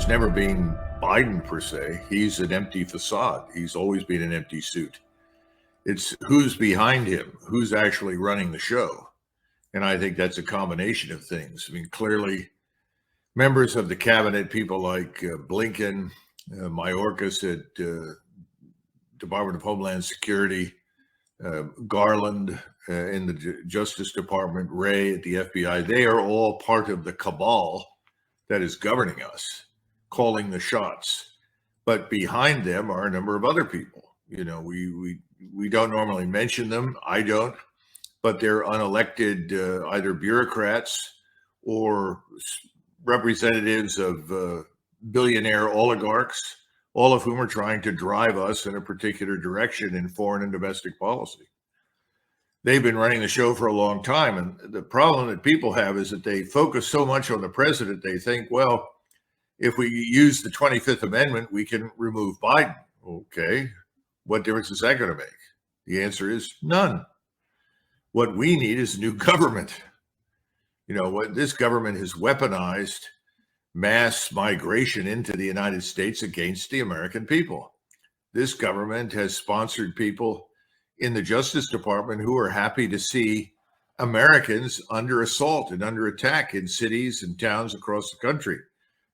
never been Biden per se. He's an empty facade. He's always been an empty suit. It's who's behind him, who's actually running the show. And I think that's a combination of things. I mean, clearly, members of the cabinet, people like Blinken, Mayorkas at Department of Homeland Security, Garland in the Justice Department, Wray at the FBI, they are all part of the cabal that is governing us, calling the shots. But behind them are a number of other people. You know, we don't normally mention them. I don't, but they're unelected either bureaucrats or representatives of billionaire oligarchs, all of whom are trying to drive us in a particular direction in foreign and domestic policy. They've been running the show for a long time. And the problem that people have is that they focus so much on the president, they think, well, if we use the 25th Amendment, we can remove Biden. Okay, what difference is that going to make? The answer is none. What we need is a new government. You know, what this government has weaponized mass migration into the United States against the American people. This government has sponsored people in the Justice Department who are happy to see Americans under assault and under attack in cities and towns across the country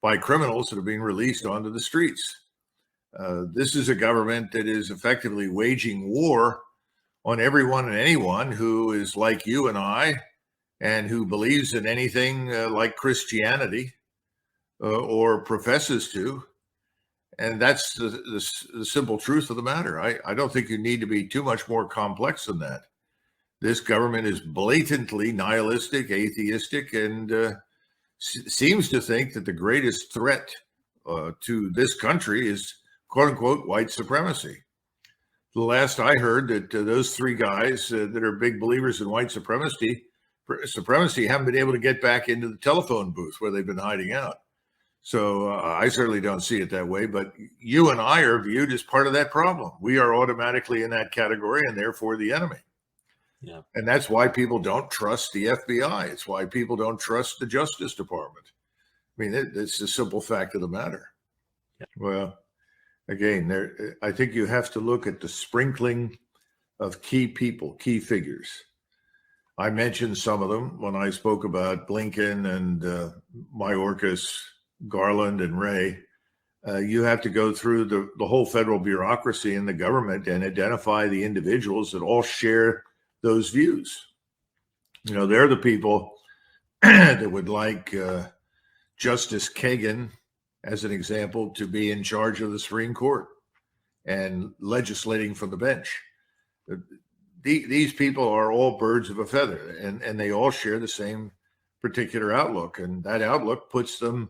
by criminals that are being released onto the streets. This is a government that is effectively waging war on everyone and anyone who is like you and I and who believes in anything like Christianity or professes to. And that's the simple truth of the matter. I don't think you need to be too much more complex than that. This government is blatantly nihilistic, atheistic, and seems to think that the greatest threat to this country is, quote unquote, white supremacy. The last I heard that those three guys that are big believers in white supremacy haven't been able to get back into the telephone booth where they've been hiding out. So I certainly don't see it that way, but you and I are viewed as part of that problem. We are automatically in that category and therefore the enemy. Yeah. And that's why people don't trust the FBI. It's why people don't trust the Justice Department. I mean, it's a simple fact of the matter. Yeah. Well, again, I think you have to look at the sprinkling of key people, key figures. I mentioned some of them when I spoke about Blinken and Mayorkas, Garland and Wray. You have to go through the whole federal bureaucracy in the government and identify the individuals that all share those views. You know, they're the people that would like Justice Kagan, as an example, to be in charge of the Supreme Court and legislating from the bench. These people are all birds of a feather, and they all share the same particular outlook. And that outlook puts them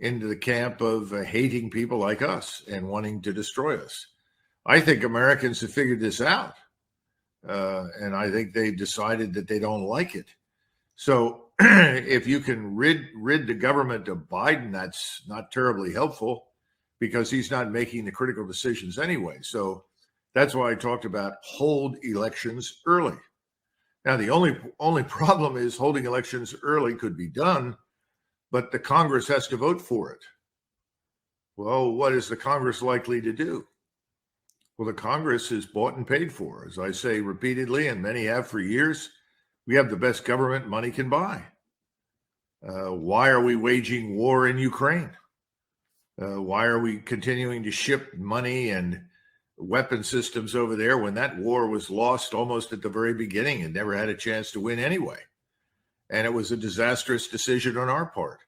into the camp of hating people like us and wanting to destroy us. I think Americans have figured this out. And I think they've decided that they don't like it. So if you can rid the government of Biden, that's not terribly helpful because he's not making the critical decisions anyway. So that's why I talked about hold elections early. Now, the only problem is holding elections early could be done, but the Congress has to vote for it. Well, what is the Congress likely to do? Well, the Congress is bought and paid for. As I say repeatedly, and many have for years, we have the best government money can buy. Why are we waging war in Ukraine? Why are we continuing to ship money and weapon systems over there when that war was lost almost at the very beginning and never had a chance to win anyway? And it was a disastrous decision on our part.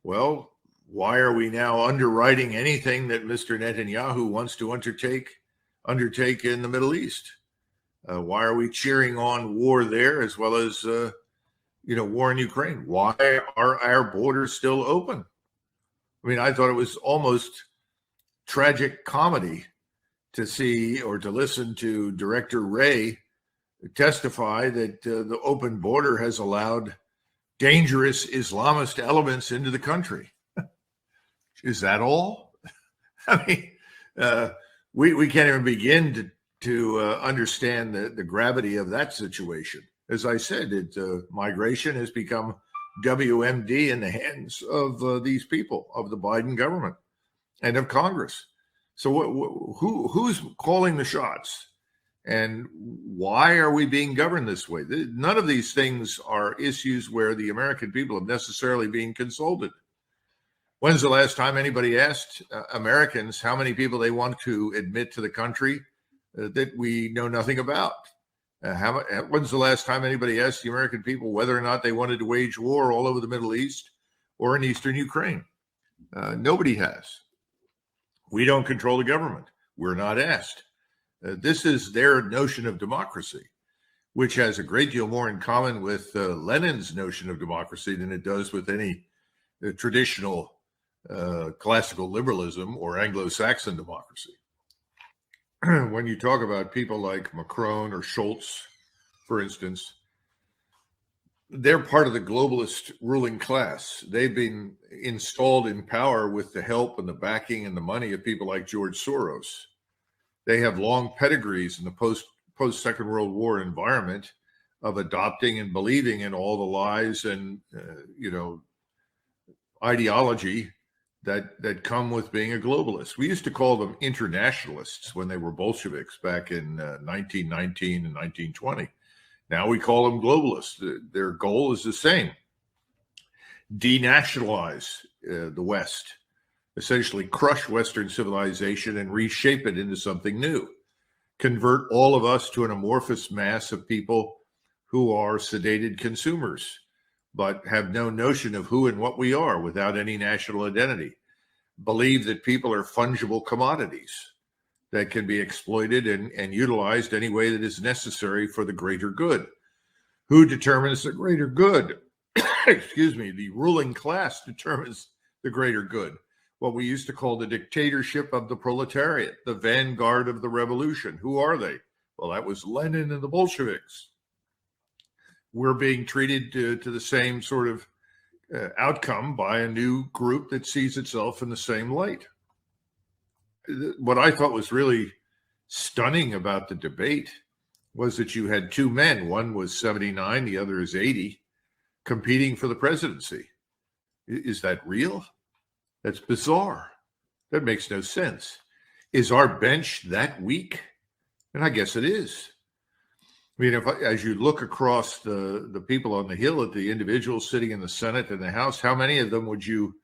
Well, why are we now underwriting anything that Mr. Netanyahu wants to undertake in the Middle East? Why are we cheering on war there as well as, war in Ukraine? Why are our borders still open? I mean, I thought it was almost tragic comedy to see or to listen to Director Wray testify that the open border has allowed dangerous Islamist elements into the country. Is that all? I mean, we can't even begin to understand the gravity of that situation. As I said, migration has become WMD in the hands of these people, of the Biden government and of Congress. So who's calling the shots? And why are we being governed this way? None of these things are issues where the American people have necessarily been consulted. When's the last time anybody asked Americans how many people they want to admit to the country that we know nothing about? When's the last time anybody asked the American people whether or not they wanted to wage war all over the Middle East or in eastern Ukraine? Nobody has. We don't control the government. We're not asked. This is their notion of democracy, which has a great deal more in common with Lenin's notion of democracy than it does with any traditional classical liberalism or Anglo-Saxon democracy. When you talk about people like Macron or Schultz, for instance, they're part of the globalist ruling class. They've been installed in power with the help and the backing and the money of people like George Soros. They have long pedigrees in the post-Second World War environment of adopting and believing in all the lies and ideology that come with being a globalist. We used to call them internationalists when they were Bolsheviks back in 1919 and 1920. Now we call them globalists. Their goal is the same: denationalize the West, essentially crush Western civilization and reshape it into something new, convert all of us to an amorphous mass of people who are sedated consumers, but have no notion of who and what we are without any national identity, believe that people are fungible commodities that can be exploited and utilized any way that is necessary for the greater good. Who determines the greater good? Excuse me, the ruling class determines the greater good. What we used to call the dictatorship of the proletariat, the vanguard of the revolution. Who are they? Well, that was Lenin and the Bolsheviks. We're being treated to the same sort of outcome by a new group that sees itself in the same light. What I thought was really stunning about the debate was that you had two men. One was 79, the other is 80, competing for the presidency. Is that real? That's bizarre. That makes no sense. Is our bench that weak? And I guess it is. I mean, as you look across the people on the Hill at the individuals sitting in the Senate and the House, how many of them would you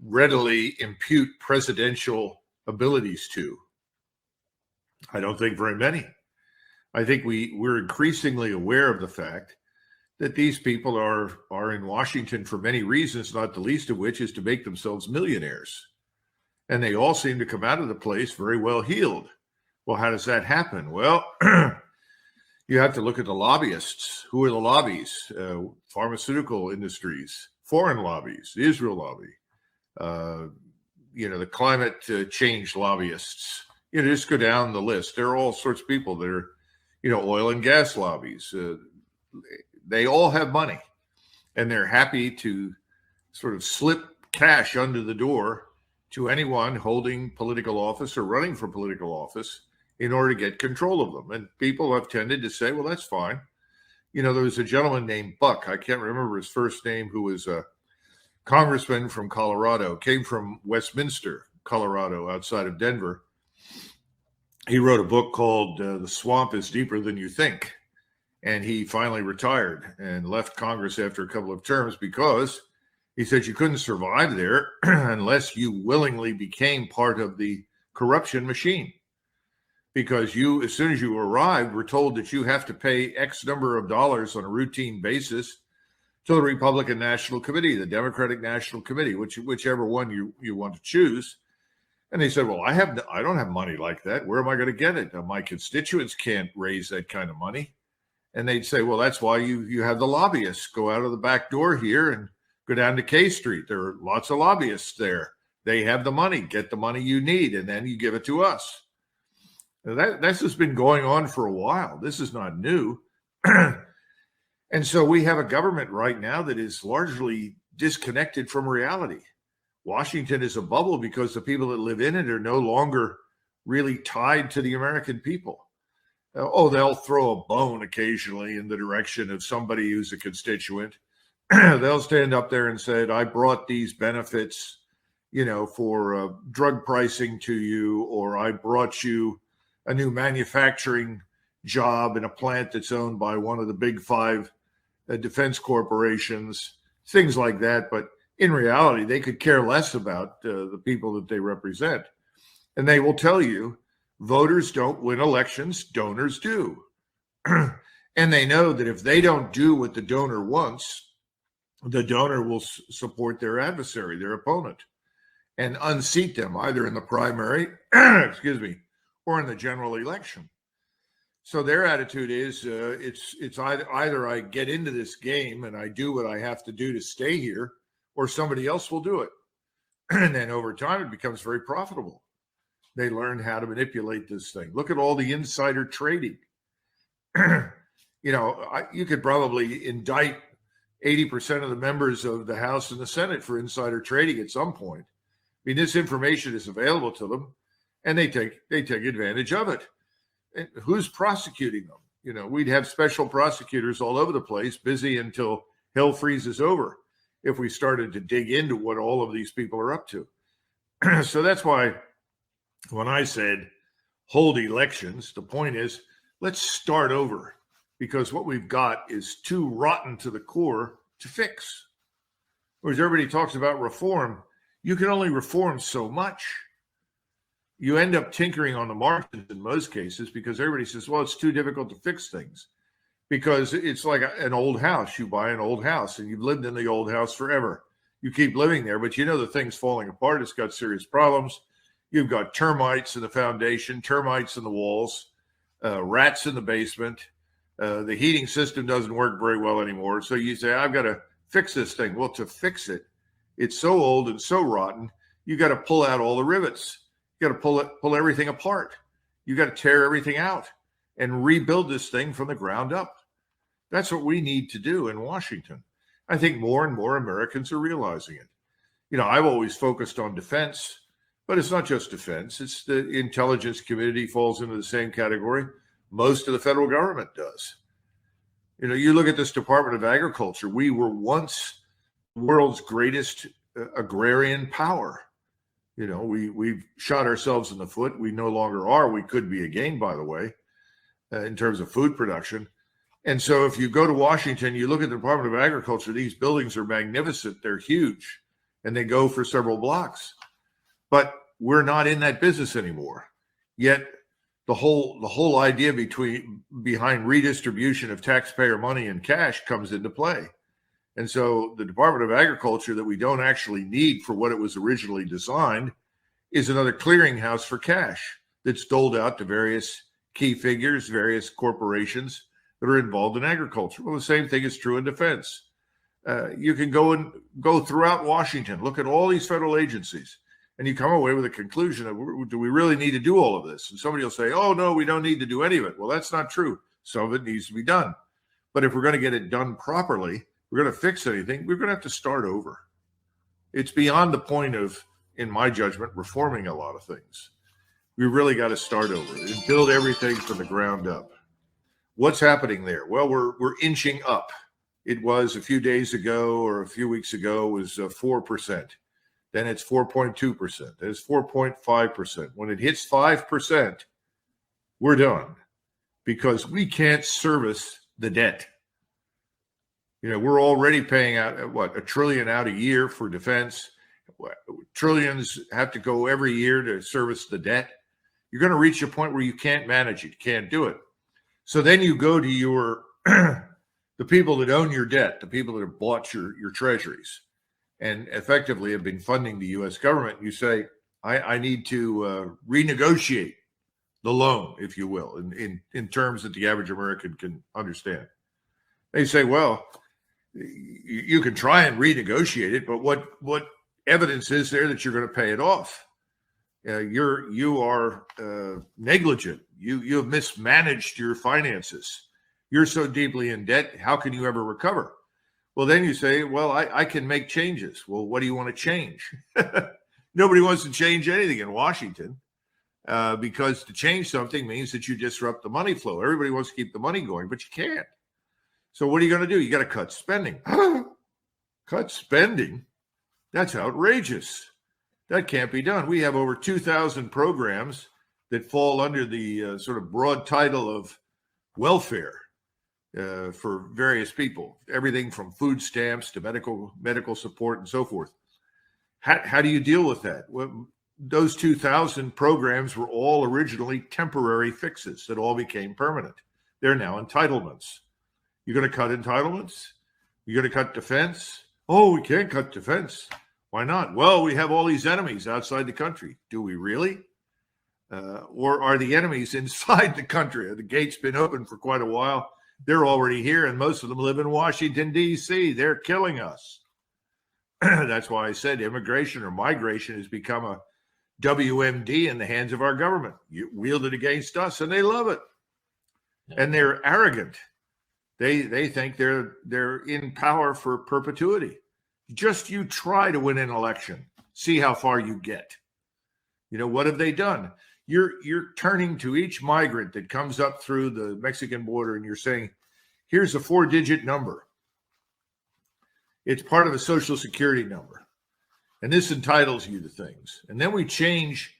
readily impute presidential abilities to? I don't think very many. I think we're increasingly aware of the fact that these people are in Washington for many reasons, not the least of which is to make themselves millionaires. And they all seem to come out of the place very well heeled. Well, how does that happen? Well, you have to look at the lobbyists. Who are the lobbies? Pharmaceutical industries, foreign lobbies, the Israel lobby, the climate change lobbyists. Just go down the list. There are all sorts of people that are, oil and gas lobbies. They all have money, and they're happy to sort of slip cash under the door to anyone holding political office or running for political office in order to get control of them. And people have tended to say, well, that's fine. There was a gentleman named Buck, I can't remember his first name, who was a congressman from Colorado, came from Westminster, Colorado, outside of Denver. He wrote a book called The Swamp is Deeper Than You Think. And he finally retired and left Congress after a couple of terms because he said you couldn't survive there unless you willingly became part of the corruption machine. Because as soon as you arrived, were told that you have to pay X number of dollars on a routine basis to the Republican National Committee, the Democratic National Committee, whichever one you want to choose. And they said, well, I don't have money like that. Where am I going to get it? My constituents can't raise that kind of money. And they'd say, well, that's why you have the lobbyists go out of the back door here and go down to K Street. There are lots of lobbyists there. They have the money. Get the money you need, and then you give it to us. That's just been going on for a while. This is not new. And so we have a government right now that is largely disconnected from reality. Washington is a bubble because the people that live in it are no longer really tied to the American people. They'll throw a bone occasionally in the direction of somebody who's a constituent, they'll stand up there and say, I brought these benefits, for drug pricing to you, or I brought you a new manufacturing job in a plant that's owned by one of the big five defense corporations, things like that. But in reality, they could care less about the people that they represent. And they will tell you, voters don't win elections, donors do. And they know that if they don't do what the donor wants, the donor will support their adversary, their opponent, and unseat them either in the primary, or in the general election. So their attitude is it's either I get into this game and I do what I have to do to stay here, or somebody else will do it. And then over time, it becomes very profitable. They learn how to manipulate this thing. Look at all the insider trading. You could probably indict 80% of the members of the House and the Senate for insider trading at some point. I mean, this information is available to them, and they take advantage of it. And who's prosecuting them? We'd have special prosecutors all over the place, busy until hell freezes over, if we started to dig into what all of these people are up to. So that's why when I said hold elections, the point is let's start over, because what we've got is too rotten to the core to fix. Whereas everybody talks about reform, you can only reform so much. You end up tinkering on the margins in most cases because everybody says, well, it's too difficult to fix things. Because it's like an old house. You buy an old house and you've lived in the old house forever. You keep living there, but the thing's falling apart. It's got serious problems. You've got termites in the foundation, termites in the walls, rats in the basement. The heating system doesn't work very well anymore. So you say, I've got to fix this thing. Well, to fix it, it's so old and so rotten, you got to pull out all the rivets. You got to pull everything apart. You got to tear everything out and rebuild this thing from the ground up. That's what we need to do in Washington. I think more and more Americans are realizing it. I've always focused on defense, but it's not just defense. It's the intelligence community falls into the same category. Most of the federal government does. You look at this Department of Agriculture. We were once the world's greatest agrarian power. We've shot ourselves in the foot. We no longer are. We could be again, by the way, in terms of food production. And so if you go to Washington, you look at the Department of Agriculture, these buildings are magnificent. They're huge, and they go for several blocks. But we're not in that business anymore. Yet the whole idea behind redistribution of taxpayer money and cash comes into play. And so the Department of Agriculture that we don't actually need for what it was originally designed is another clearinghouse for cash that's doled out to various key figures, various corporations that are involved in agriculture. Well, the same thing is true in defense. You can go throughout Washington, look at all these federal agencies, and you come away with a conclusion of, do we really need to do all of this? And somebody will say, oh, no, we don't need to do any of it. Well, that's not true. Some of it needs to be done. But if we're going to get it done properly, we're going to fix anything, we're going to have to start over. It's beyond the point of, in my judgment, reforming a lot of things. We really got to start over and build everything from the ground up. What's happening there? Well, we're inching up. It was a few days ago or a few weeks ago was 4%. Then it's 4.2%. Then it's 4.5%. When it hits 5%, we're done because we can't service the debt. We're already paying out, $1 trillion out a year for defense. Trillions have to go every year to service the debt. You're going to reach a point where you can't manage it. You can't do it. So then you go to the people that own your debt, the people that have bought your treasuries and effectively have been funding the U.S. government. You say, I need to renegotiate the loan, if you will, in terms that the average American can understand. They say, well, you can try and renegotiate it, but what evidence is there that you're going to pay it off? You are negligent. You have mismanaged your finances. You're so deeply in debt. How can you ever recover? Well, then you say, well, I can make changes. Well, what do you want to change? Nobody wants to change anything in Washington because to change something means that you disrupt the money flow. Everybody wants to keep the money going, but you can't. So what are you going to do? You got to cut spending. Cut spending? That's outrageous. That can't be done. We have over 2,000 programs that fall under the sort of broad title of welfare for various people, everything from food stamps to medical support and so forth. How do you deal with that? Well, those 2,000 programs were all originally temporary fixes that all became permanent. They're now entitlements. You're going to cut entitlements? You're going to cut defense? Oh, we can't cut defense. Why not? Well, we have all these enemies outside the country. Do we really? Or are the enemies inside the country? The gate's been open for quite a while. They're already here, and most of them live in Washington, D.C. They're killing us. That's why I said immigration or migration has become a WMD in the hands of our government. You wield it against us, and they love it. Yeah. And they're arrogant. They think they're in power for perpetuity. Just you try to win an election. See how far you get. You know, what have they done? You're turning to each migrant that comes up through the Mexican border and you're saying, here's a 4-digit number. It's part of a social security number. And this entitles you to things. And then we change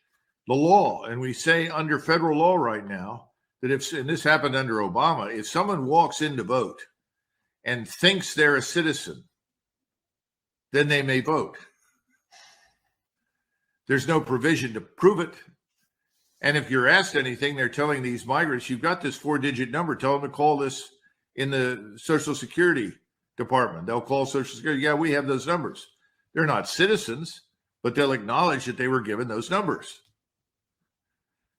the law and we say under federal law right now that and this happened under Obama, if someone walks in to vote and thinks they're a citizen, then they may vote. There's no provision to prove it. And if you're asked anything, they're telling these migrants, you've got this 4-digit number. Tell them to call this in the Social Security Department. They'll call Social Security. Yeah, we have those numbers. They're not citizens, but they'll acknowledge that they were given those numbers.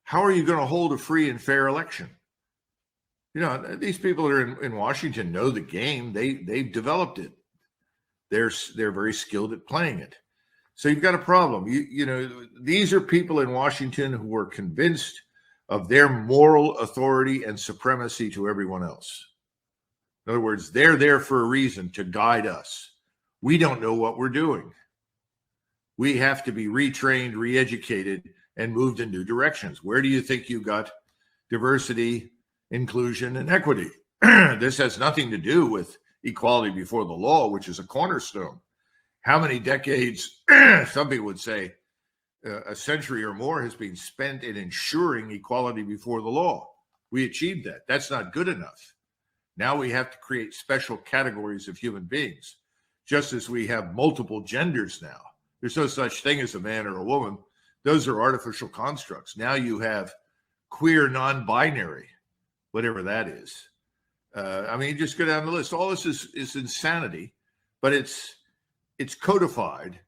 How are you going to hold a free and fair election? You know, these people that are in Washington know the game. They've developed it. They're very skilled at playing it. So you've got a problem. You know, these are people in Washington who are convinced of their moral authority and supremacy to everyone else. In other words, they're there for a reason, to guide us. We don't know what we're doing. We have to be retrained, re-educated, and moved in new directions. Where do you think you got diversity, inclusion, and equity? This has nothing to do with equality before the law, which is a cornerstone. How many decades, some people would say, a century or more has been spent in ensuring equality before the law. We achieved that. That's not good enough. Now we have to create special categories of human beings, just as we have multiple genders now. There's no such thing as a man or a woman. Those are artificial constructs. Now you have queer non-binary, whatever that is. I mean, just go down the list. All this is insanity, but it's codified,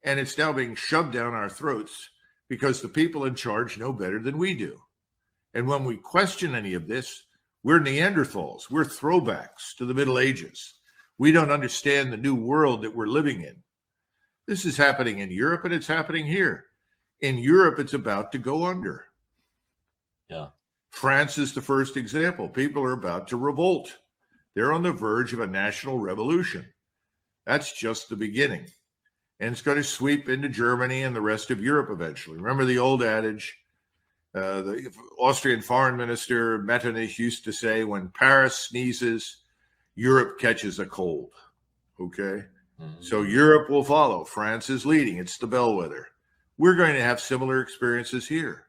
and it's now being shoved down our throats because the people in charge know better than we do. And when we question any of this, we're Neanderthals. We're throwbacks to the Middle Ages. We don't understand the new world that we're living in. This is happening in Europe, and it's happening here. In Europe, it's about to go under. Yeah. France is the first example. People are about to revolt. They're on the verge of a national revolution. That's just the beginning. And it's going to sweep into Germany and the rest of Europe eventually. Remember the old adage, the Austrian foreign minister Metternich used to say, when Paris sneezes, Europe catches a cold. Okay? Mm-hmm. So Europe will follow. France is leading. It's the bellwether. We're going to have similar experiences here.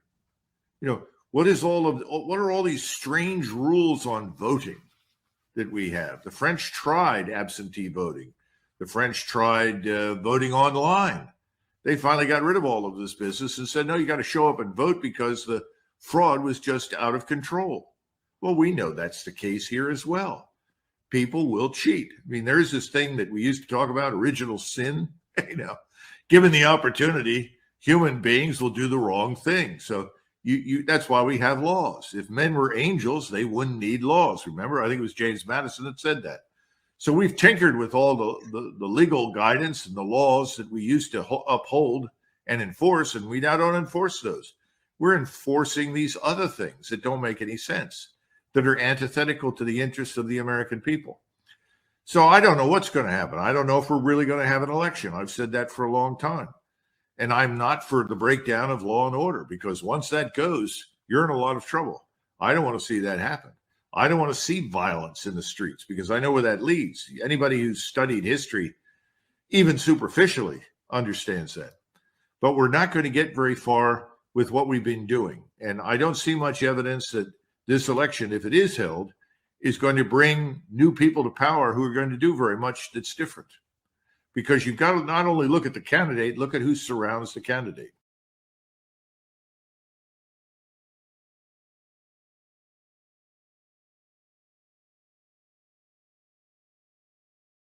You know, what are all these strange rules on voting that we have? The French tried absentee voting. The French tried voting online. They finally got rid of all of this business and said, no, you got to show up and vote because the fraud was just out of control. Well, we know that's the case here as well. People will cheat. I mean, there's this thing that we used to talk about, original sin. You know, given the opportunity, human beings will do the wrong thing. So that's why we have laws. If men were angels, they wouldn't need laws. Remember, I think it was James Madison that said that. So we've tinkered with all the legal guidance and the laws that we used to uphold and enforce, and we now don't enforce those. We're enforcing these other things that don't make any sense, that are antithetical to the interests of the American people. So I don't know what's going to happen. I don't know if we're really going to have an election. I've said that for a long time. And I'm not for the breakdown of law and order, because once that goes, you're in a lot of trouble. I don't want to see that happen. I don't want to see violence in the streets, because I know where that leads. Anybody who's studied history even superficially understands that. But we're not going to get very far with what we've been doing. And I don't see much evidence that this election, if it is held, is going to bring new people to power who are going to do very much that's different. Because you've got to not only look at the candidate, look at who surrounds the candidate.